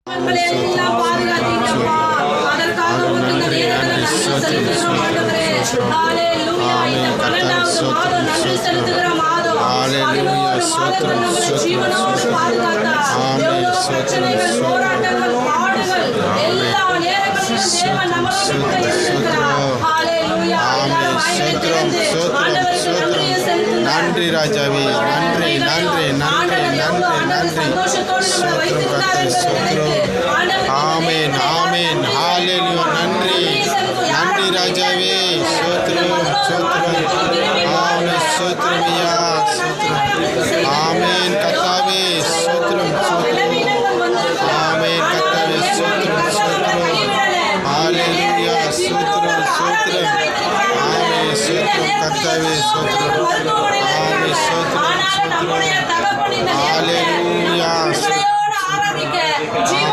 எல்லாம் பாதுகாத்தீங்கப்பா. அதற்காக உமக்கு இந்த நேரத்தில் நன்றி செலுத்துகிறோம் ஆண்டவரே. ஹல்லேலூயா. இந்த 12வது மாதம் நன்றி செலுத்துகிற மாதம். 11 மாதங்கள் நம்மை ஜீவனோடு பாதுகாத்தார். எவ்வளவு பிரச்சனைகள், போராட்டங்கள், பாடுகள், எல்லா நேரங்களிலும் தேவன் நம்மளோடு கூட இருக்கிறார். ஹல்லேலூயா. எல்லாரும் வாயை திறந்து ஆண்டவருக்கு நன்றியை செலுத்துங்கள். நன்றி ராஜாவே, நன்றி நன்றி நன்றி நன்றி நன்றி. சந்தோஷத்தோடு நம்மளை வைத்திருந்தார் என்பதை நினைத்து ஆமென் ஆமென். ஹல்லேலூயா. நன்றி நன்றி ராஜாவே. ஸ்தோத்திரம் ஸ்தோத்திரம். ஆமென். ஸ்தோத்திரம் ஐயா, ஸ்தோத்திரம். ஆமென் கர்த்தாவே, ஸ்தோத்திரம் ஸ்தோத்திரம். ஆமென் கர்த்தாவே, ஸ்தோத்திரம் ஸ்தோத்திரம். ஹல்லேலூயா. ஸ்தோத்திரம் ஸ்தோத்திரம். ஆமென். ஸ்தோத்திரம் கர்த்தாவே, ஸ்தோத்திரம். ஆமென். ஸ்தோத்திரம் ஸ்தோத்திரம். ஹல்லேலூயா.